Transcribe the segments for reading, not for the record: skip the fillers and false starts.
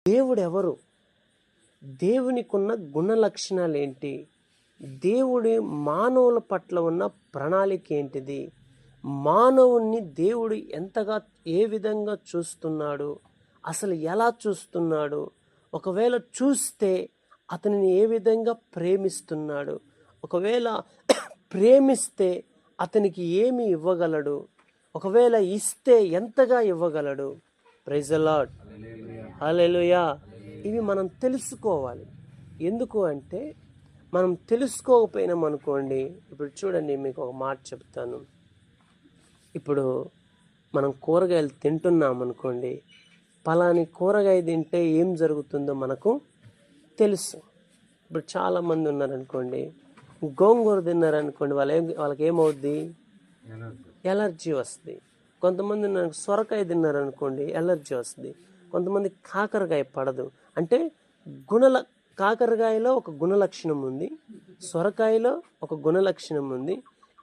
దేవుడు ఎవరు, దేవునికున్న గుణ లక్షణాలు ఏంటి, దేవుడి మానవుల పట్ల ఉన్న ప్రణాళిక ఏంటిది, మానవుణ్ణి దేవుడు ఎంతగా ఏ విధంగా చూస్తున్నాడు, అసలు ఎలా చూస్తున్నాడు, ఒకవేళ చూస్తే అతనిని ఏ విధంగా ప్రేమిస్తున్నాడు, ఒకవేళ ప్రేమిస్తే అతనికి ఏమి ఇవ్వగలడు, ఒకవేళ ఇస్తే ఎంతగా ఇవ్వగలడు. ప్రైజ్ ది లార్డ్, హల్లెలూయా. ఇవి మనం తెలుసుకోవాలి. ఎందుకు అంటే మనం తెలుసుకోకపోయినాం అనుకోండి, ఇప్పుడు చూడండి మీకు ఒక మాట చెప్తాను. ఇప్పుడు మనం కూరగాయలు తింటున్నాం అనుకోండి, పలాని కూరగాయ తింటే ఏం జరుగుతుందో మనకు తెలుసు. ఇప్పుడు చాలామంది ఉన్నారనుకోండి, గోంగూర తిన్నారనుకోండి, వాళ్ళకి ఏమవుద్ది, ఎలర్జీ వస్తుంది. కొంతమంది సొరకాయ తిన్నారనుకోండి, ఎలర్జీ వస్తుంది. కొంతమంది కాకరకాయ పడదు. అంటే కాకరకాయలో ఒక గుణలక్షణం ఉంది, సొరకాయలో ఒక గుణలక్షణం ఉంది,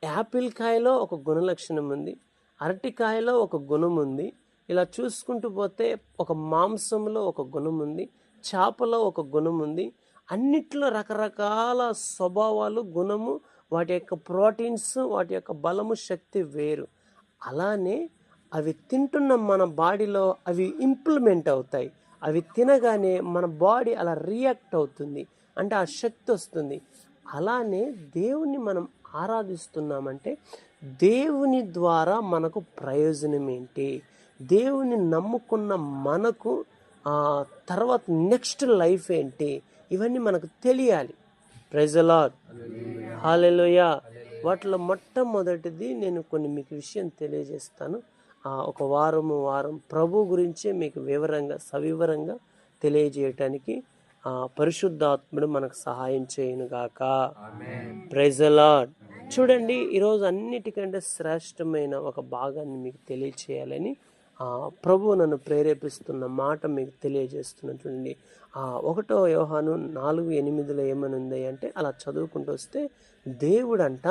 యాపిల్ కాయలో ఒక గుణలక్షణం ఉంది, అరటికాయలో ఒక గుణం ఉంది. ఇలా చూసుకుంటూ పోతే ఒక మాంసంలో ఒక గుణం ఉంది, చేపలో ఒక గుణం ఉంది. అన్నిట్లో రకరకాల స్వభావాలు, గుణము, వాటి యొక్క ప్రోటీన్స్, వాటి యొక్క బలము, శక్తి వేరు. అలానే అవి తింటున్న మన బాడీలో అవి ఇంప్లిమెంట్ అవుతాయి. అవి తినగానే మన బాడీ అలా రియాక్ట్ అవుతుంది, అంటే ఆ శక్తి వస్తుంది. అలానే దేవుణ్ణి మనం ఆరాధిస్తున్నామంటే దేవుని ద్వారా మనకు ప్రయోజనం ఏంటి, దేవుని నమ్ముకున్న మనకు తర్వాత నెక్స్ట్ లైఫ్ ఏంటి, ఇవన్నీ మనకు తెలియాలి. ప్రైజ్ ది లార్డ్, హల్లెలూయా. వాటిలో మొట్టమొదటిది నేను కొన్ని మీకు విషయం తెలియజేస్తాను. ఒక వారం ప్రభు గురించే మీకు సవివరంగా తెలియజేయటానికి పరిశుద్ధాత్ముడు మనకు సహాయం చేయనుగాక. Praise the lord. చూడండి, ఈరోజు అన్నిటికంటే శ్రేష్టమైన ఒక భాగాన్ని మీకు తెలియచేయాలని ప్రభు నన్ను ప్రేరేపిస్తున్న మాట మీకు తెలియజేస్తున్నాను. చూడండి, 1 యోహాను 4:8 ఏమని ఉంది అంటే, అలా చదువుకుంటూ వస్తే, దేవుడంట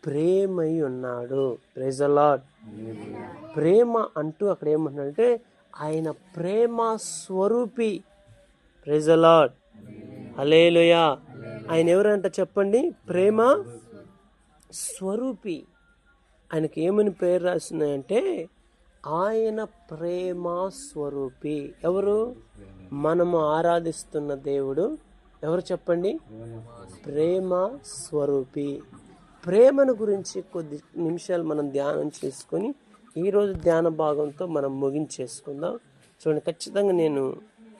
ప్రేమై ఉన్నాడు. Praise the lord. ప్రేమ అంటూ అక్కడ ఏమంటున్నాడంటే ఆయన ప్రేమ స్వరూపి. ప్రైజ్ ది లార్డ్, హల్లెలూయా. ఆయన ఎవరంట చెప్పండి? ప్రేమ స్వరూపి. ఆయనకి ఏమని పేరు రాస్తున్నాయంటే ఆయన ప్రేమ స్వరూపి. ఎవరు? మనము ఆరాధిస్తున్న దేవుడు ఎవరు చెప్పండి? ప్రేమ స్వరూపి. ప్రేమను గురించి కొద్ది నిమిషాలు మనం ధ్యానం చేసుకొని ఈరోజు ధ్యాన భాగంతో మనం ముగించేసుకుందాం. చూడండి, ఖచ్చితంగా నేను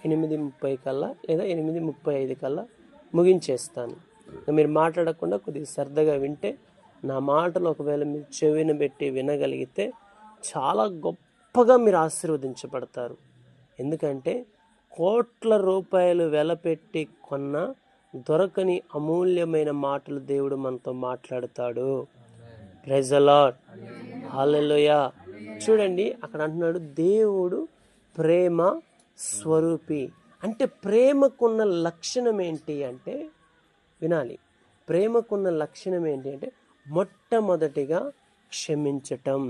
8:30 కల్లా లేదా 8:35 కల్లా ముగించేస్తాను. మీరు మాట్లాడకుండా కొద్దిగా శ్రద్ధగా వింటే, నా మాటలు ఒకవేళ మీరు చెవిన పెట్టి వినగలిగితే చాలా గొప్పగా మీరు ఆశీర్వదించబడతారు. ఎందుకంటే కోట్ల రూపాయలు వెలపెట్టి కొన్న దొరకని అమూల్యమైన మాటలు దేవుడు మనతో మాట్లాడతాడు. Praise the Lord, hallelujah. చూడండి, అక్కడ అంటున్నాడు దేవుడు ప్రేమ స్వరూపి. అంటే ప్రేమకున్న లక్షణం ఏంటి అంటే, వినాలి, ప్రేమకున్న లక్షణం ఏంటి అంటే మొట్టమొదటిగా క్షమించటం.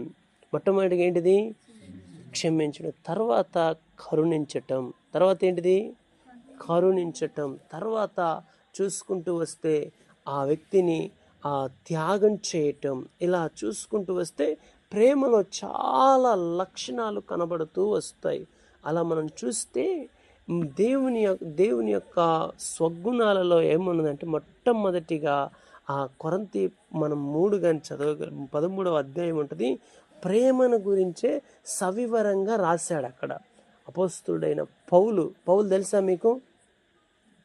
మొట్టమొదటిగా ఏంటిది? క్షమించడం. తర్వాత కరుణించటం. తర్వాత ఏంటిది? కరుణించటం. తర్వాత చూసుకుంటూ వస్తే ఆ వ్యక్తిని త్యాగం చేయటం. ఇలా చూసుకుంటూ వస్తే ప్రేమలో చాలా లక్షణాలు కనబడుతూ వస్తాయి. అలా మనం చూస్తే దేవుని యొక్క స్వగుణాలలో ఏమున్నదంటే, మొట్టమొదటిగా కొరింథీ మనం 3 కానీ చదవగలం, 13వ అధ్యాయం ఉంటుంది. ప్రేమను గురించే సవివరంగా రాశాడు అక్కడ అపోస్తుడైన పౌలు. తెలుసా మీకు?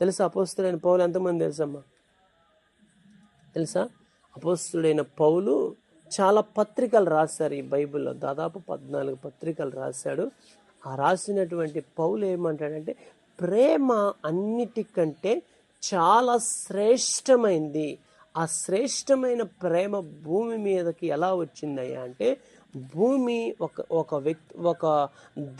తెలుసా అపోస్తుడైన పౌలు ఎంతమంది తెలుసమ్మా? తెలుసా? అపోస్తుడైన పౌలు చాలా పత్రికలు రాశారు ఈ బైబిల్లో. దాదాపు 14 పత్రికలు రాశాడు. ఆ రాసినటువంటి పౌలు ఏమంటాడంటే, ప్రేమ అన్నిటికంటే చాలా శ్రేష్టమైంది. ఆ శ్రేష్టమైన ప్రేమ భూమి మీదకి ఎలా వచ్చిందయ్యా అంటే, భూమి ఒక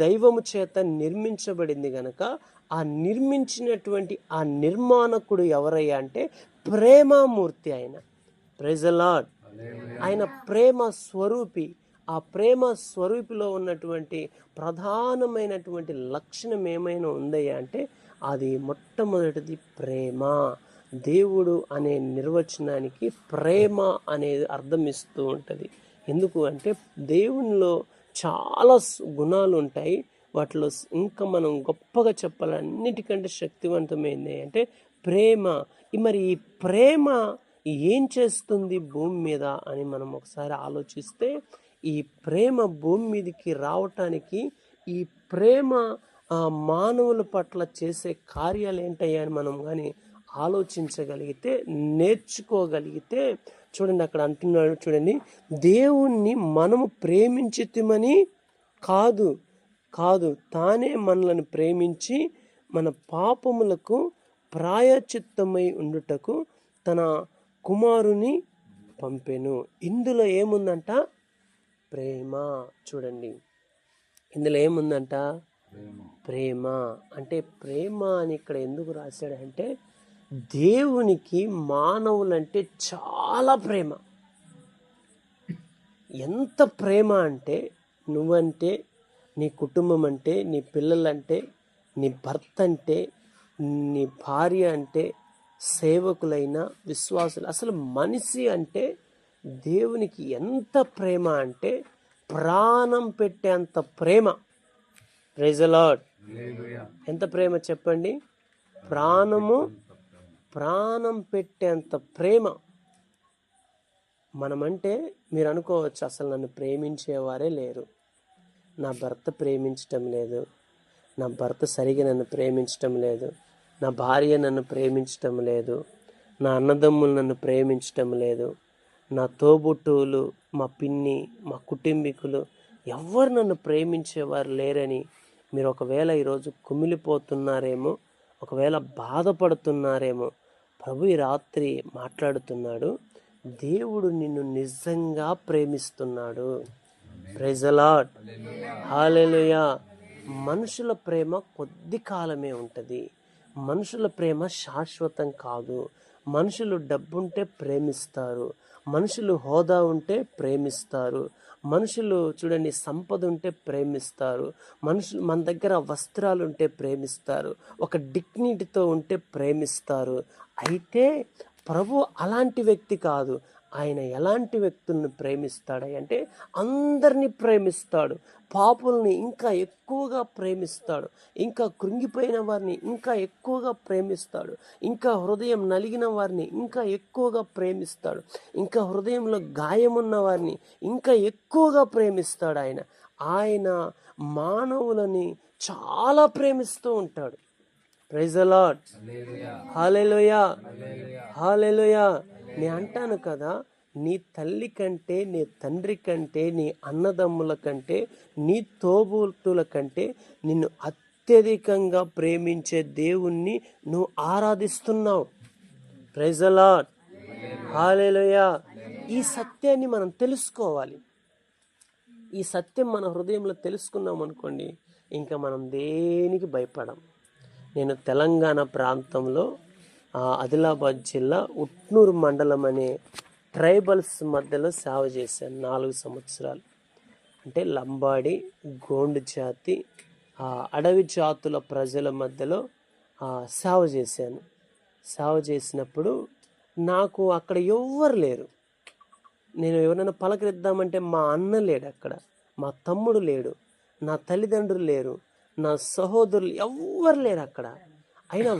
దైవము చేత నిర్మించబడింది గనక, ఆ నిర్మించినటువంటి ఆ నిర్మాణకుడు ఎవరయ్యా అంటే ప్రేమామూర్తి ఆయన. Praise the lord. ఆయన ప్రేమ స్వరూపి. ఆ ప్రేమ స్వరూపిలో ఉన్నటువంటి ప్రధానమైనటువంటి లక్షణం ఏమైనా ఉందయ్యా అంటే అది మొట్టమొదటిది ప్రేమ. దేవుడు అనే నిర్వచనానికి ప్రేమ అనేది అర్థం ఇస్తూ ఉంటుంది. ఎందుకు అంటే దేవునిలో చాలా గుణాలు ఉంటాయి. వాటిలో ఇంకా మనం గొప్పగా చెప్పాలన్నిటికంటే శక్తివంతమైంది అంటే ప్రేమ. మరి ఈ ప్రేమ ఏం చేస్తుంది భూమి మీద అని మనం ఒకసారి ఆలోచిస్తే, ఈ ప్రేమ భూమి మీదకి రావటానికి ఈ ప్రేమ మానవుల పట్ల చేసే కార్యాలు ఏంటయ్యా అని మనం కానీ ఆలోచించగలిగితే, నేర్చుకోగలిగితే, చూడండి అక్కడ అంటున్నాడు చూడండి, దేవుణ్ణి మనము ప్రేమించితిమని కాదు కాదు తానే మనలను ప్రేమించి మన పాపములకు ప్రాయచిత్తమై ఉండుటకు తన కుమారుని పంపెను. ఇందులో ఏముందంట? ప్రేమ. చూడండి ఇందులో ఏముందంట? ప్రేమ. అంటే ప్రేమ అని ఇక్కడ ఎందుకు రాశాడంటే దేవునికి మానవులంటే చాలా ప్రేమ. ఎంత ప్రేమ అంటే నువ్వంటే, నీ కుటుంబం అంటే, నీ పిల్లలంటే, నీ భర్త అంటే, నీ భార్య అంటే, సేవకులైన విశ్వాసులు, అసలు మనిషి అంటే దేవునికి ఎంత ప్రేమ అంటే ప్రాణం పెట్టేంత ప్రేమ. Praise the Lord. ఎంత ప్రేమ చెప్పండి? ప్రాణం పెట్టేంత ప్రేమ. మనమంటే మీరు అనుకోవచ్చు అసలు నన్ను ప్రేమించేవారే లేరు, నా భర్త ప్రేమించటం లేదు, నా భర్త సరిగా నన్ను ప్రేమించటం లేదు, నా భార్య నన్ను ప్రేమించటం లేదు, నా అన్నదమ్ములు నన్ను ప్రేమించటం లేదు, నా తోబుట్టువులు, మా పిన్ని, మా కుటుంబీకులు ఎవ్వరు నన్ను ప్రేమించేవారు లేరని మీరు ఒకవేళ ఈరోజు కుమిలిపోతున్నారేమో, ఒకవేళ బాధపడుతున్నారేమో, ప్రభు ఈ రాత్రి మాట్లాడుతున్నాడు. దేవుడు నిన్ను నిజంగా ప్రేమిస్తున్నాడు. Praise the Lord. హల్లెలూయా. మనుషుల ప్రేమ కొద్ది కాలమే ఉంటుంది. మనుషుల ప్రేమ శాశ్వతం కాదు. మనుషులు డబ్బుంటే ప్రేమిస్తారు, మనుషులు హోదా ఉంటే ప్రేమిస్తారు, మనుషులు చూడండి సంపద ఉంటే ప్రేమిస్తారు, మనుషులు మన దగ్గర వస్త్రాలు ఉంటే ప్రేమిస్తారు, ఒక డిగ్నిటీతో ఉంటే ప్రేమిస్తారు. అయితే ప్రభు అలాంటి వ్యక్తి కాదు. ఆయన ఎలాంటి వ్యక్తులను ప్రేమిస్తాడంటే అందరినీ ప్రేమిస్తాడు. పాపుల్ని ఇంకా ఎక్కువగా ప్రేమిస్తాడు, ఇంకా కృంగిపోయిన వారిని ఇంకా ఎక్కువగా ప్రేమిస్తాడు, ఇంకా హృదయం నలిగిన వారిని ఇంకా ఎక్కువగా ప్రేమిస్తాడు, ఇంకా హృదయంలో గాయమున్న వారిని ఇంకా ఎక్కువగా ప్రేమిస్తాడు. ఆయన మానవులని చాలా ప్రేమిస్తూ ఉంటాడు. Praise the Lord. Hallelujah. Hallelujah. నేను అంటాను కదా, నీ తల్లి కంటే, నీ తండ్రి కంటే, నీ అన్నదమ్ముల కంటే, నీ తోబుట్టుల కంటే నిన్ను అత్యధికంగా ప్రేమించే దేవుణ్ణి నువ్వు ఆరాధిస్తున్నావు. Praise the Lord. హల్లెలూయా. ఈ సత్యాన్ని మనం తెలుసుకోవాలి. ఈ సత్యం మన హృదయంలో తెలుసుకున్నాం అనుకోండి, ఇంకా మనం దేనికి భయపడం. నేను తెలంగాణ ప్రాంతంలో ఆదిలాబాద్ జిల్లా ఉట్నూరు మండలం అనే ట్రైబల్స్ మధ్యలో సేవ చేశాను 4 సంవత్సరాలు. అంటే లంబాడి, గోండు జాతి, అడవి జాతుల ప్రజల మధ్యలో సేవ చేశాను. సేవ చేసినప్పుడు నాకు అక్కడ ఎవ్వరు లేరు. నేను ఎవరైనా పలకరిద్దామంటే మా అన్న లేడు అక్కడ, మా తమ్ముడు లేడు, నా తల్లిదండ్రులు లేరు, నా సహోదరులు ఎవ్వరు లేరు అక్కడ. అయినా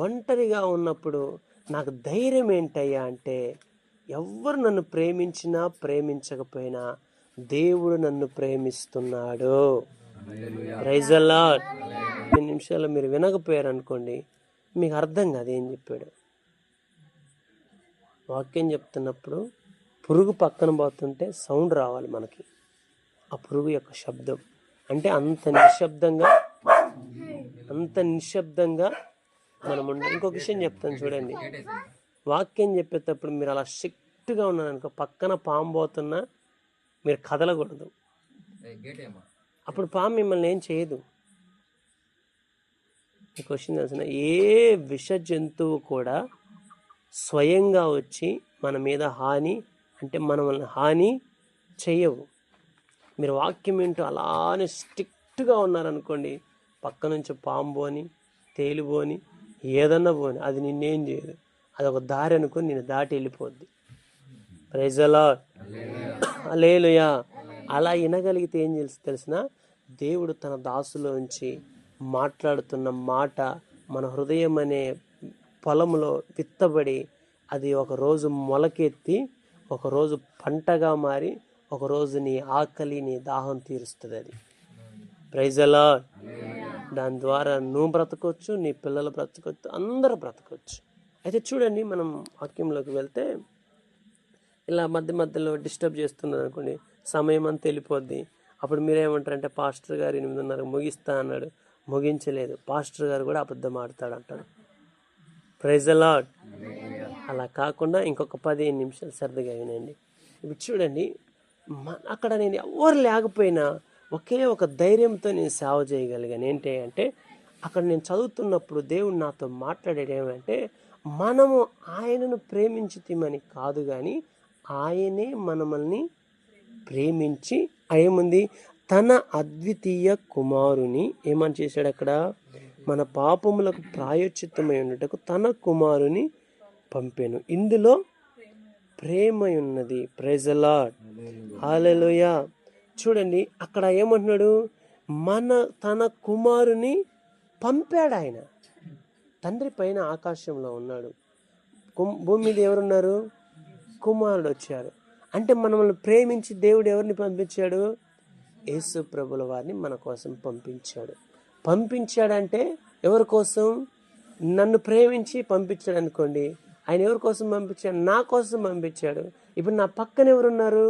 ఒంటరిగా ఉన్నప్పుడు నాకు ధైర్యం ఏంటయ్యా అంటే, ఎవ్వరు నన్ను ప్రేమించినా ప్రేమించకపోయినా దేవుడు నన్ను ప్రేమిస్తున్నాడు. Praise the lord. 2 నిమిషాలు మీరు వినకపోయారు అనుకోండి, మీకు అర్థం కాదు ఏం చెప్పాడు. వాక్యం చెప్తున్నప్పుడు పురుగు పక్కన పోతుంటే సౌండ్ రావాలి మనకి, ఆ పురుగు యొక్క శబ్దం. అంటే అంత నిశ్శబ్దంగా మనం ఉండాలి. ఇంకొక విషయం చెప్తాను చూడండి, వాక్యం చెప్పేటప్పుడు మీరు అలా స్ట్రిక్ట్గా ఉన్నారనుకో, పక్కన పాము పోతున్నా మీరు కదలకూడదు. అప్పుడు పాము మిమ్మల్ని ఏం చేయదు. ఈ క్వశ్చన్ తెలిసిన, ఏ విష జంతువు కూడా స్వయంగా వచ్చి మన మీద మనల్ని హాని చెయ్యవు. మీరు వాక్యం ఏంటో అలానే స్ట్రిక్ట్గా ఉన్నారనుకోండి, పక్క నుంచి పాము పోని, తేలి పోని, ఏదన్నా పోని, అది నిన్నేం చేయదు. అదొక దారి అనుకొని నేను దాటి వెళ్ళిపోద్ది. Praise the Lord. హల్లెలూయా. అలా వినగలిగితే ఏం తెలిసిన దేవుడు తన దాసులోంచి మాట్లాడుతున్న మాట మన హృదయం అనే పొలంలో విత్తబడి అది ఒకరోజు మొలకెత్తి ఒకరోజు పంటగా మారి ఒకరోజు నీ ఆకలి నీ దాహం తీరుస్తుంది. అది ప్రైజ్ ది లార్డ్. దాని ద్వారా నువ్వు బ్రతకొచ్చు, నీ పిల్లలు బ్రతకొచ్చు, అందరూ బ్రతకొచ్చు. అయితే చూడండి, మనం వాక్యంలోకి వెళ్తే ఇలా మధ్య మధ్యలో డిస్టర్బ్ చేస్తున్నారు అనుకోండి, సమయం అంతా వెళ్ళిపోద్ది. అప్పుడు మీరేమంటారంటే పాస్టర్ గారు 8:30 ముగిస్తా అన్నాడు, ముగించలేదు. పాస్టర్ గారు కూడా అబద్ధం ఆడతాడు అంటాడు. Praise the lord. అలా కాకుండా ఇంకొక 15 నిమిషాలు సరదాగా వినండి. ఇప్పుడు చూడండి, అక్కడ నేను ఎవరు లేకపోయినా ఒకే ఒక ధైర్యంతో నేను సేవ చేయగలిగాను. ఏంటి అంటే అక్కడ నేను చదువుతున్నప్పుడు దేవుడు నాతో మాట్లాడేది ఏమంటే, మనము ఆయనను ప్రేమించుతామని కాదు, కానీ ఆయనే మనల్ని ప్రేమించి ఏముంది తన అద్వితీయ కుమారుని ఏమని చేశాడు అక్కడ, మన పాపములకు ప్రాయశ్చిత్తమై ఉన్నటకు తన కుమారుని పంపెను. ఇందులో ప్రేమ ఉన్నది. Praise the Lord. హల్లెలూయా. చూడండి అక్కడ ఏమంటున్నాడు, తన కుమారుని పంపాడు. ఆయన తండ్రి పైన ఆకాశంలో ఉన్నాడు, భూమి మీద ఎవరున్నారు, కుమారుడు వచ్చారు. అంటే మనల్ని ప్రేమించి దేవుడు ఎవరిని పంపించాడు, యేసు ప్రభుల వారిని మన కోసం పంపించాడు. పంపించాడంటే ఎవరి కోసం, నన్ను ప్రేమించి పంపించాడు అనుకోండి. ఆయన ఎవరి కోసం పంపించాడు, నా కోసం పంపించాడు. ఇప్పుడు నా పక్కన ఎవరున్నారు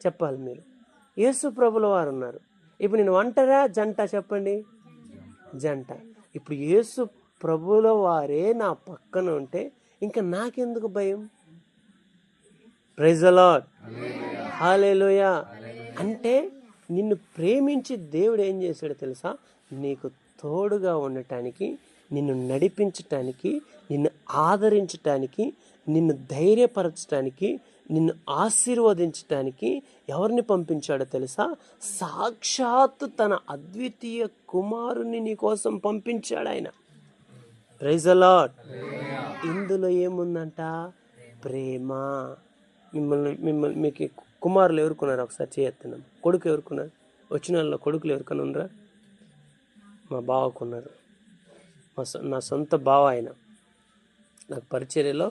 చెప్పాలి మీరు, యేసు ప్రభుల వారు ఉన్నారు. ఇప్పుడు నేను ఒంటరా జంట చెప్పండి, జంట. ఇప్పుడు యేసు ప్రభుల వారే నా పక్కన ఉంటే ఇంకా నాకెందుకు భయం. Praise the Lord. హల్లెలూయా. అంటే నిన్ను ప్రేమించి దేవుడు ఏం చేశాడో తెలుసా, నీకు తోడుగా ఉండటానికి, నిన్ను నడిపించటానికి, నిన్ను ఆదరించటానికి, నిన్ను ధైర్యపరచటానికి, నిన్ను ఆశీర్వదించటానికి ఎవరిని పంపించాడో తెలుసా, సాక్షాత్తు తన అద్వితీయ కుమారుని నీ కోసం పంపించాడు ఆయన. Praise the lord. ఇందులో ఏముందంట, ప్రేమ. మీకు కుమారులు ఎవరుకున్నారు ఒకసారి చేస్తున్నాం, కొడుకు ఎవరుకున్నారు, వచ్చిన వాళ్ళ కొడుకులు ఎవరికైనా ఉన్నారా? మా బావకున్నారు. నా సొంత బావ ఆయన. నాకు పరిచర్యలో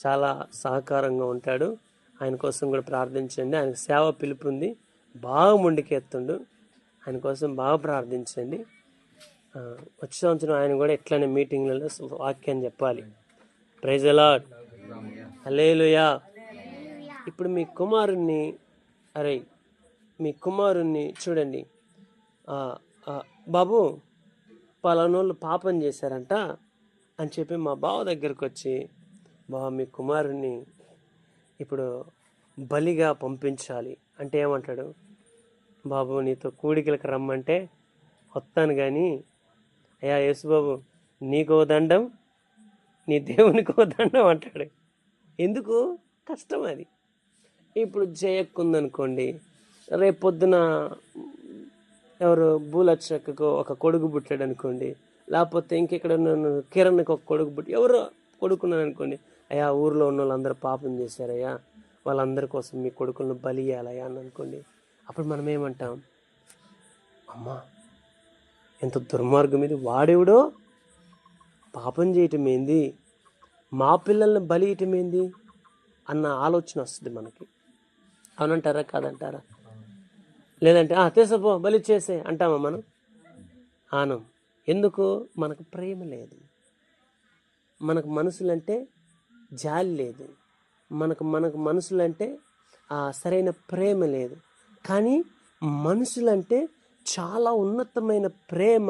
చాలా సహకారంగా ఉంటాడు. ఆయన కోసం కూడా ప్రార్థించండి. ఆయనకు సేవ పిలుపు ఉంది, బాగా ముందుకెత్తుండు. ఆయన కోసం బాగా ప్రార్థించండి. వచ్చే సంవత్సరం ఆయన కూడా ఎట్లనే మీటింగ్లలో వాక్యాన్ని చెప్పాలి. Praise the Lord. హల్లెలూయా. ఇప్పుడు మీ కుమారుణ్ణి చూడండి, బాబు పలానోళ్ళు పాపం చేశారంట అని చెప్పి మా బావ దగ్గరకు వచ్చి, బావ మీ కుమారుణ్ణి ఇప్పుడు బలిగా పంపించాలి అంటే ఏమంటాడు, బాబు నీతో కూడికలకు రమ్మంటే వస్తాను, కానీ అయ్యా యేసుబాబు నీకో దండం నీ దేవునికో దండం అంటాడు. ఎందుకు, కష్టం అది. ఇప్పుడు జయక్కుందనుకోండి, రేపొద్దున ఎవరు భూలక్షకు ఒక కొడుకు పుట్టాడు అనుకోండి, లేకపోతే ఇంకెక్కడ కిరణ్కి ఒక కొడుకు ఎవరో కొడుకున్నాను అనుకోండి, అయ్యా ఊర్లో ఉన్న వాళ్ళందరూ పాపం చేశారయ్యా, వాళ్ళందరి కోసం మీ కొడుకులను బలి ఇయ్యాలయ్యా అని అనుకోండి. అప్పుడు మనం ఏమంటాం, అమ్మా ఎంత దుర్మార్గం ఇది, వాడెవడో పాపం చేయటం ఏంది, మా పిల్లల్ని బలి ఇయటం ఏంది అన్న ఆలోచన వస్తుంది మనకి. అవునంటారా కాదంటారా? లేదంటే తెసపో బలి చేసే అంటామా మనం? ఆనం. ఎందుకు? మనకు ప్రేమ లేదు, మనకు మనసులంటే జాలి లేదు, మనకు మనసులంటే సరైన ప్రేమ లేదు. కానీ మనుషులంటే చాలా ఉన్నతమైన ప్రేమ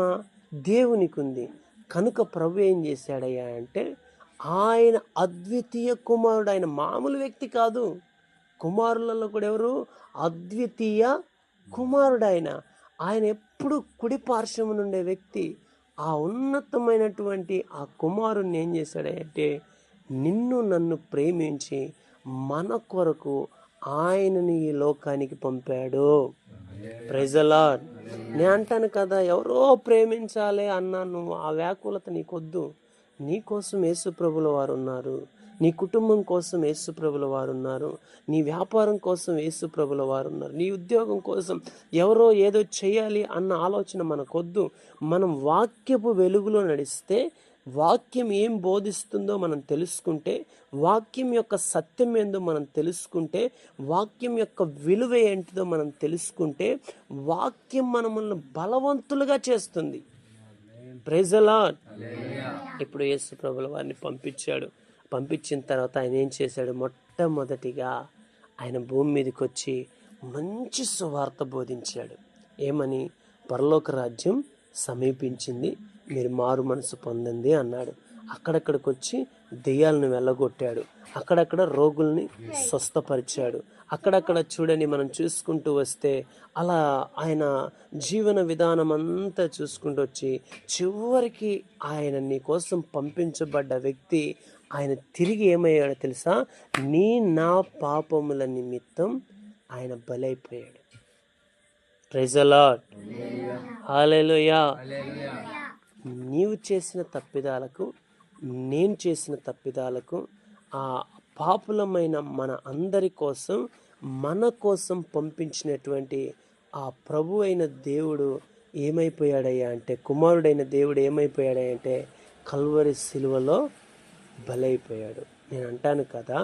దేవునికి ఉంది. కనుక ప్రభు ఏం చేశాడయ్యా అంటే, ఆయన అద్వితీయ కుమారుడు. ఆయన మామూలు వ్యక్తి కాదు. కుమారులలో కూడా ఎవరు? అద్వితీయ కుమారుడు ఆయన. ఆయన ఎప్పుడు కుడి పార్శ్వము నుండే వ్యక్తి. ఆ ఉన్నతమైనటువంటి ఆ కుమారుణ్ణి ఏం చేశాడంటే, నిన్ను నన్ను ప్రేమించి మన కొరకు ఆయనని ఈ లోకానికి పంపాడు. Praise the lord. నేను అంటాను కదా, ఎవరో ప్రేమించాలి అన్నా నువ్వు ఆ వ్యాకులత నీకొద్దు. నీ కోసం యేసు ప్రభుల వారు ఉన్నారు, నీ కుటుంబం కోసం యేసు ప్రభుల వారు ఉన్నారు, నీ వ్యాపారం కోసం యేసు ప్రభుల వారు ఉన్నారు, నీ ఉద్యోగం కోసం ఎవరో ఏదో చేయాలి అన్న ఆలోచన మనకొద్దు. మనం వాక్యపు వెలుగులో నడిస్తే, వాక్యం ఏం బోధిస్తుందో మనం తెలుసుకుంటే, వాక్యం యొక్క సత్యం ఏందో మనం తెలుసుకుంటే, వాక్యం యొక్క విలువ ఏంటిదో మనం తెలుసుకుంటే, వాక్యం మనల్ని బలవంతులుగా చేస్తుంది. Praise the lord. ఇప్పుడు యేసు ప్రభుల వారిని పంపించాడు. పంపించిన తర్వాత ఆయన ఏం చేశాడు? మొట్టమొదటిగా ఆయన భూమి మీదకి వచ్చి మంచి సువార్త బోధించాడు. ఏమని? పరలోక రాజ్యం సమీపించింది, మీరు మారు మనసు పొందండి అన్నాడు. అక్కడక్కడికి వచ్చి దెయ్యాలను వెళ్ళగొట్టాడు, అక్కడక్కడ రోగుల్ని స్వస్థపరిచాడు. అక్కడక్కడ చూడని మనం చూసుకుంటూ వస్తే అలా ఆయన జీవన విధానం అంతా చూసుకుంటూ వచ్చి చివరికి ఆయన నీ కోసం పంపించబడ్డ వ్యక్తి ఆయన తిరిగి ఏమయ్యాడో తెలుసా? నా పాపముల నిమిత్తం ఆయన బలైపోయాడు. Praise the Lord. హల్లెలూయా. నీవు చేసిన తప్పిదాలకు, నేను చేసిన తప్పిదాలకు, ఆ పాపులమైన మన అందరి కోసం, మన కోసం పంపించినటువంటి ఆ ప్రభు అయిన దేవుడు ఏమైపోయాడయ్యా అంటే, కుమారుడైన దేవుడు ఏమైపోయాడయ్యా అంటే కల్వరి సిలువలో బలైపోయాడు. నేను అంటాను కదా,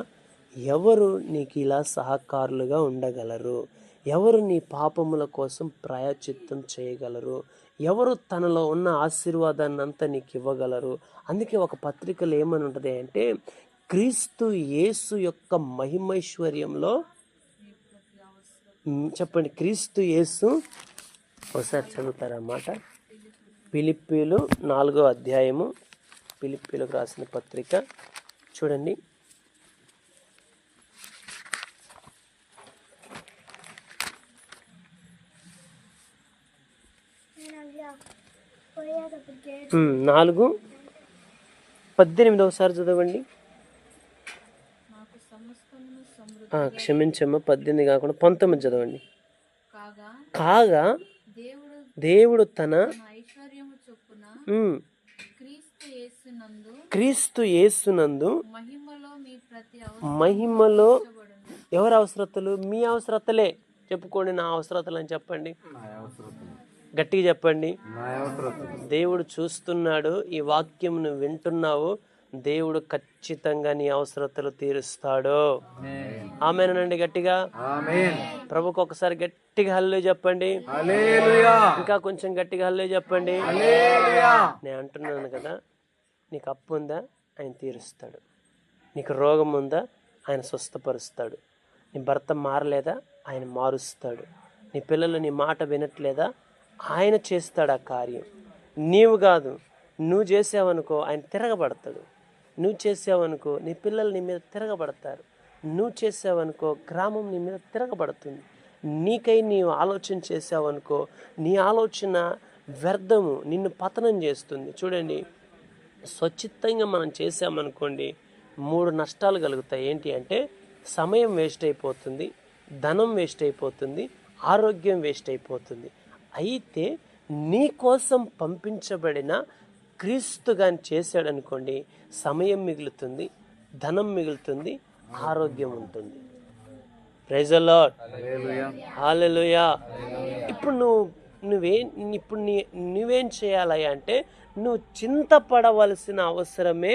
ఎవరు నీకు ఇలా సహకారులుగా ఉండగలరు? ఎవరు నీ పాపముల కోసం ప్రాయశ్చిత్తం చేయగలరు? ఎవరు తనలో ఉన్న ఆశీర్వాదాన్ని అంతా నీకు ఇవ్వగలరు? అందుకే ఒక పత్రికలో ఏమని ఉంటుంది అంటే, క్రీస్తు యేసు యొక్క మహిమైశ్వర్యంలో, చెప్పండి, క్రీస్తు యేసు, ఒకసారి చదువుతారన్నమాట. ఫిలిప్పీలు 4వ అధ్యాయము, ఫిలిప్పీలకు రాసిన పత్రిక చూడండి. నాలుగు 18 ఒకసారి చదవండి. క్షమించమ్మా, 18 కాకుండా 19 చదవండి. కాగా దేవుడు తన క్రీస్తు యేసునందు మహిమలో, ఎవరి అవసరతలు? మీ అవసరతలే. చెప్పుకోండి, నా అవసరతలు అని చెప్పండి, గట్టిగా చెప్పండి. దేవుడు చూస్తున్నాడు, ఈ వాక్యం నువ్వు వింటున్నావు, దేవుడు ఖచ్చితంగా నీ అవసరతలు తీరుస్తాడు. ఆమేనండి, గట్టిగా ప్రభుకు ఒకసారి గట్టిగా హల్లెలూయా చెప్పండి. ఇంకా కొంచెం గట్టిగా హల్లెలూయా చెప్పండి. నేను అంటున్నాను కదా, నీకు అప్పు ఉందా? ఆయన తీరుస్తాడు. నీకు రోగం ఉందా? ఆయన స్వస్థపరుస్తాడు. నీ భర్త మారలేదా? ఆయన మారుస్తాడు. నీ పిల్లలు నీ మాట వినట్లేదా? ఆయన చేస్తాడు ఆ కార్యం. నీవు కాదు, నువ్వు చేసావనుకో ఆయన తిరగబడతాడు. నువ్వు చేసావనుకో నీ పిల్లలు నీ మీద తిరగబడతారు. నువ్వు చేసావనుకో గ్రామం నీ మీద తిరగబడుతుంది. నీకై నీవు ఆలోచన చేసావనుకో నీ ఆలోచన వ్యర్థము, నిన్ను పతనం చేస్తుంది. చూడండి, స్వచ్ఛిత్తంగా మనం చేసామనుకోండి 3 నష్టాలు కలుగుతాయి. ఏంటి అంటే, సమయం వేస్ట్ అయిపోతుంది, ధనం వేస్ట్ అయిపోతుంది, ఆరోగ్యం వేస్ట్ అయిపోతుంది. అయితే నీ కోసం పంపించబడిన క్రీస్తు గాని చేశాడు అనుకోండి, సమయం మిగులుతుంది, ధనం మిగులుతుంది, ఆరోగ్యం ఉంటుంది. Praise the Lord. హల్లెలూయా. ఇప్పుడు నువ్వేం చేయాలి అంటే, నువ్వు చింతపడవలసిన అవసరమే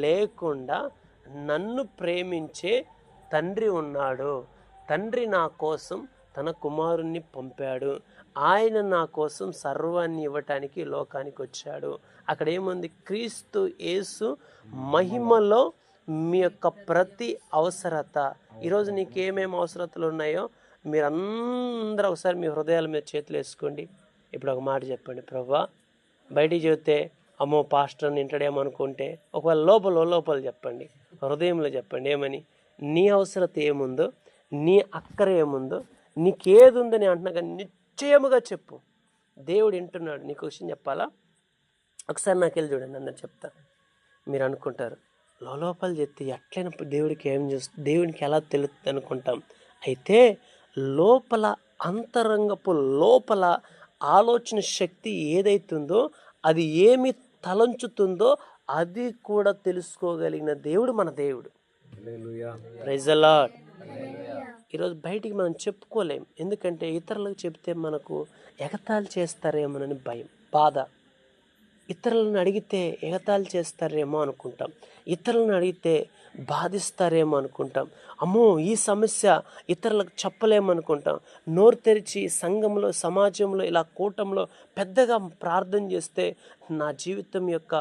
లేకుండా నన్ను ప్రేమించే తండ్రి ఉన్నాడు. తండ్రి నా కోసం తన కుమారుణ్ణి పంపాడు. ఆయన నా కోసం సర్వాన్ని ఇవ్వటానికి లోకానికి వచ్చాడు. అక్కడ ఏముంది? క్రీస్తు యేసు మహిమలో మీ యొక్క ప్రతి అవసరత. ఈరోజు నీకు ఏమేమి అవసరతలు ఉన్నాయో మీరందరూ ఒకసారి మీ హృదయాల మీద చేతులు వేసుకోండి. ఇప్పుడు ఒక మాట చెప్పండి, ప్రభువా, బయటికి చెబితే అమ్మో పాస్టర్ని ఇంటడేమో అనుకుంటే, ఒకవేళ లోపల చెప్పండి, హృదయంలో చెప్పండి. ఏమని? నీ అవసరత ఏముందో, నీ అక్కర ఏముందో, నీకేది ఉందని అంటున్నా కానీ నిశ్చయముగా చెప్పు. దేవుడు వింటున్నాడు. నీకు విషయం చెప్పాలా? ఒకసారి నాకు వెళ్ళి చూడండి, అందరు చెప్తా. మీరు అనుకుంటారు లోపల చెప్తే ఎట్లయినా దేవుడికి ఏం చేస్తుంది, దేవునికి ఎలా తెలుస్తుంది అనుకుంటాం. అయితే లోపల అంతరంగపు లోపల ఆలోచన శక్తి ఏదైతుందో అది ఏమి తలంచుతుందో అది కూడా తెలుసుకోగలిగిన దేవుడు మన దేవుడు. Praise the lord. ఈరోజు బయటికి మనం చెప్పుకోలేం, ఎందుకంటే ఇతరులకు చెప్తే మనకు ఎగతాళి చేస్తారేమోనని భయం, బాధ. ఇతరులను అడిగితే ఎగతాళి చేస్తారేమో అనుకుంటాం, ఇతరులను అడిగితే బాధిస్తారేమో అనుకుంటాం, అమ్మో ఈ సమస్య ఇతరులకు చెప్పలేమనుకుంటాం. నోరు తెరిచి సంఘంలో, సమాజంలో, ఇలా కూటంలో పెద్దగా ప్రార్థన చేస్తే నా జీవితం యొక్క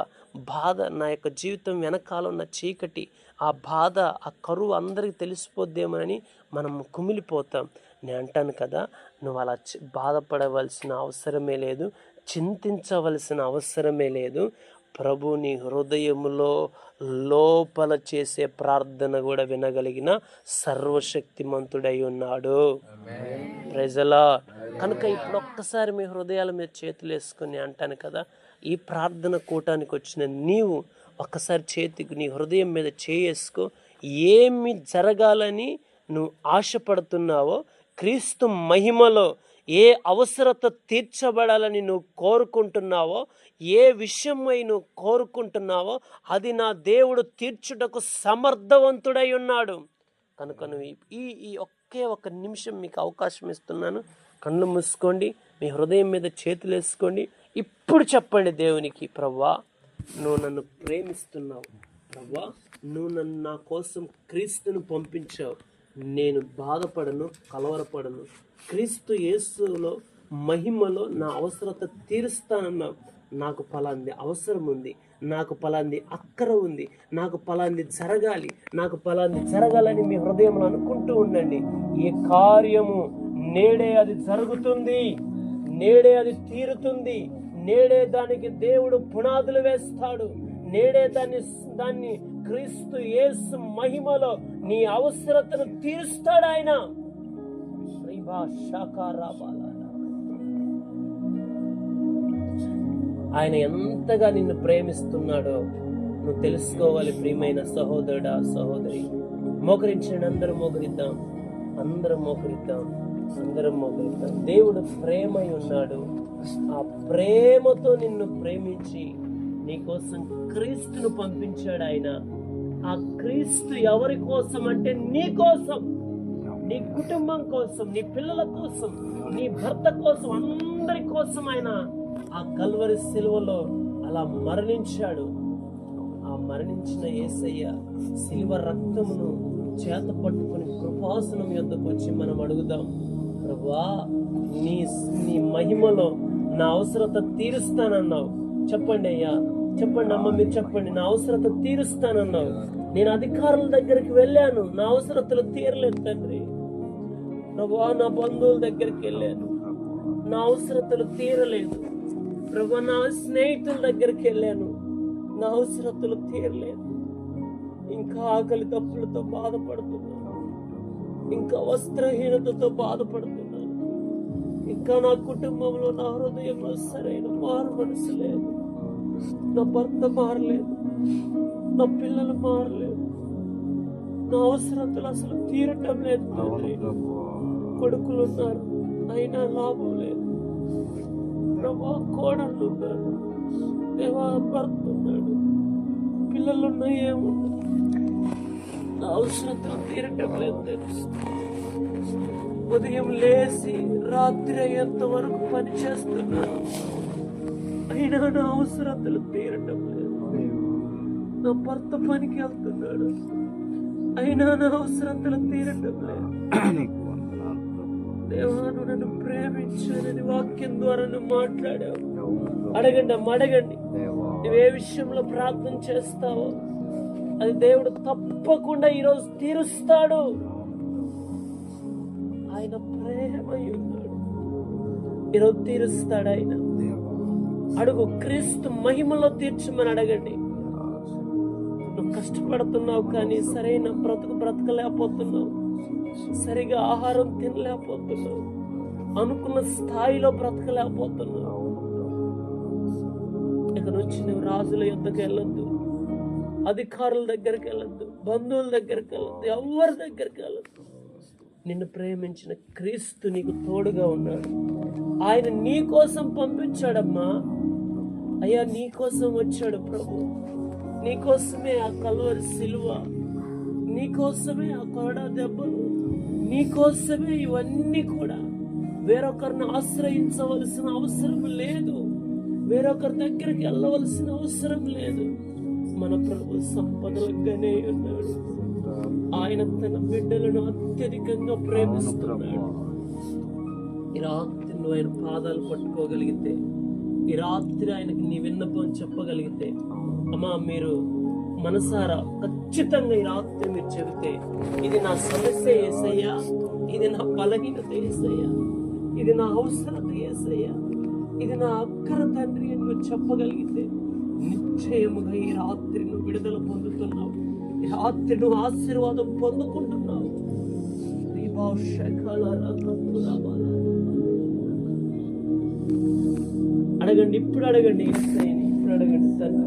బాధ, నా యొక్క జీవితం వెనకాల ఉన్న చీకటి, ఆ బాధ, ఆ కరువు అందరికీ తెలిసిపోద్దేమోనని మనం కుమిలిపోతాం. నేను అంటాను కదా, నువ్వు అలా బాధపడవలసిన అవసరమే లేదు, చింతించవలసిన అవసరమే లేదు. ప్రభు నీ హృదయములో లోపల చేసే ప్రార్థన కూడా వినగలిగిన సర్వశక్తిమంతుడై ఉన్నాడు. Praise the lord. కనుక ఇప్పుడు ఒక్కసారి మీ హృదయాల మీద చేతులు వేసుకుని అంటాను కదా, ఈ ప్రార్థన కూటానికి వచ్చిన నీవు ఒక్కసారి నీ హృదయం మీద చేసుకు. ఏమి జరగాలని నువ్వు ఆశపడుతున్నావో, క్రీస్తు మహిమలో ఏ అవసరత తీర్చబడాలని నువ్వు కోరుకుంటున్నావో, ఏ విషయమై నువ్వు కోరుకుంటున్నావో అది నా దేవుడు తీర్చుటకు సమర్థవంతుడై ఉన్నాడు. కనుక నువ్వు ఈ ఒకే ఒక నిమిషం మీకు అవకాశం ఇస్తున్నాను. కళ్ళు మూసుకోండి, మీ హృదయం మీద చేతులు వేసుకోండి. ఇప్పుడు చెప్పండి దేవునికి, ప్రభువా నువ్వు నన్ను ప్రేమిస్తున్నావు, ప్రభువా నువ్వు నా కోసం క్రీస్తును పంపించావు, నేను బాధపడను, కలవరపడను, క్రీస్తు యేసులో మహిమలో నా అవసరత తీరుస్తానన్నావు. నాకు పలాంది అవసరం ఉంది, నాకు పలాంది అక్కర ఉంది, నాకు పలాంది జరగాలి, నాకు పలాంది జరగాలని మీ హృదయంలో అనుకుంటూ ఉండండి. ఈ కార్యము నేడే అది జరుగుతుంది, నేడే అది తీరుతుంది, నేడే దానికి దేవుడు పునాదులు వేస్తాడు, నేడే దాన్ని క్రీస్తు యేసు మహిమలో నీ అవసరతను తీరుస్తాడు ఆయన. ఆయన ఎంతగా నిన్ను ప్రేమిస్తున్నాడో నువ్వు తెలుసుకోవాలి. ప్రియమైన సహోదరుడా, సహోదరి, మోకరించిన అందరం మోకరిద్దాం, అందరం మోకరిద్దాం, అందరం మోకరిద్దాం. దేవుడు ప్రేమై ఉన్నాడు. ఆ ప్రేమతో నిన్ను ప్రేమించి నీకోసం క్రీస్తును పంపించాడు ఆయన. ఆ క్రీస్తు ఎవరి కోసం అంటే నీ కోసం, నీ కుటుంబం కోసం, నీ పిల్లల కోసం, నీ భర్త కోసం, అందరి కోసం ఆయన ఆ కల్వరి సిలువలో అలా మరణించాడు. ఆ మరణించిన యేసయ్య సిలువ రక్తమును చేత పట్టుకుని కృపాసనం యొద్దకు వచ్చి మనం అడుగుదాం, ప్రభువా నీ మహిమలో నా అవసరత తీరుస్తానన్నావు. చెప్పండి అయ్యా, చెప్పండి అమ్మ, మీరు చెప్పండి. నా అవసరత తీరుస్తానన్నావు. నేను అధికారుల దగ్గరికి వెళ్ళాను, నా అవసరతలు తీరలేదు తండ్రి. ప్రభువా నా బంధువుల దగ్గరికి వెళ్ళాను, నా అవసరతలు తీరలేదు. ప్రభువా నా స్నేహితుల దగ్గరికి వెళ్ళాను, నా అవసరతలు తీరలేదు. ఇంకా ఆకలి తప్పులతో బాధపడుతున్నాను, ఇంకా వస్త్రహీనతతో బాధపడుతున్నాను, ఇంకా నా కుటుంబంలో, నా హృదయంలో సరైన మారు మనసు లేదు. నా భర్త మారలేదు, నా పిల్లలు మారలేదు, నా అవసరతలు అసలు తీరటం లేదు తండ్రి. కొడుకులు ఉన్నారు అయినా లాభం లేదు ప్రభా, కోడళ్ళు ఉన్నారు దేవా, భర్త ఉన్నాడు, పిల్లలున్నా ఏముంది, నా అవసరతలు తీరటం లేదు తెలుసు. ఉదయం లేచి రాత్రి అయ్యేంత వరకు పని చేస్తున్నాను, అయినా నా అవసరతలు తీరటం లేదు. నా భర్త పనికి వెళ్తున్నాడు, అయినా నా అవసరతలు తీరటం లేదు. దేవా నువ్వు నన్ను ప్రేమించానని వాక్యం ద్వారా నువ్వు మాట్లాడావు. అడగండి అమ్మ, అడగండి. నువ్వు ఏ విషయంలో ప్రార్థన చేస్తావో అది దేవుడు తప్పకుండా ఈరోజు తీరుస్తాడు. ఆయన ప్రేమై ఉన్నాడు, ఈరోజు తీరుస్తాడు ఆయన. అడుగు, క్రీస్తు మహిమలో తీర్చమని అడగండి. నువ్వు కష్టపడుతున్నావు కానీ సరైన బ్రతకలేకపోతున్నావు, సరిగా ఆహారం తినలేకపోతున్నావు, అనుకున్న స్థాయిలో బ్రతకలేకపోతున్నావు. ఇక నుంచి నువ్వు రాజుల యొద్దకు వెళ్ళొద్దు, అధికారుల దగ్గరికి వెళ్ళొద్దు, బంధువుల దగ్గరికి వెళ్ళొద్దు, ఎవరి దగ్గరికి వెళ్ళొద్దు. నిన్ను ప్రేమించిన క్రీస్తు నీకు తోడుగా ఉన్నాడు. ఆయన నీ కోసం పంపించాడమ్మా. అయ్యా, నీ కోసం వచ్చాడు ప్రభు. నీకోసమే ఆ కల్వరి సిలువ, నీకోసమే ఆ కొరడా దెబ్బలు, నీకోసమే ఇవన్నీ కూడా. వేరొకరిని ఆశ్రయించవలసిన అవసరం లేదు, వేరొకరి దగ్గరికి వెళ్ళవలసిన అవసరం లేదు. మన ప్రభు సంపదలుగానే ఉన్నాడు. ఆయన తన బిడ్డలను అత్యధికంగా ప్రేమిస్తున్నాడు. ఈ రాత్రి నువ్వు ఆయన పాదాలు పట్టుకోగలిగితే, ఈ రాత్రి ఆయనకి నీ విన్నపం చెప్పగలిగితే, అమ్మా మీరు మనసారా ఖచ్చితంగా ఈ రాత్రి మీరు చెబితే, ఇది నా సమస్య యేసయ్యా, ఇది నా బలహీనత యేసయ్యా, ఇది నా అవసరత యేసయ్యా, ఇది నా అక్కర తండ్రి అని నువ్వు చెప్పగలిగితే, నిశ్చయముగా ఈ రాత్రి నువ్వు విడుదల పొందుతున్నావు. ఈ రాత్రి నువ్వు ఆశీర్వాదం పొందుకుంటున్నావు. అడగండి, ఇప్పుడు అడగండి, ఇప్పుడు అడగండి తండ్రి.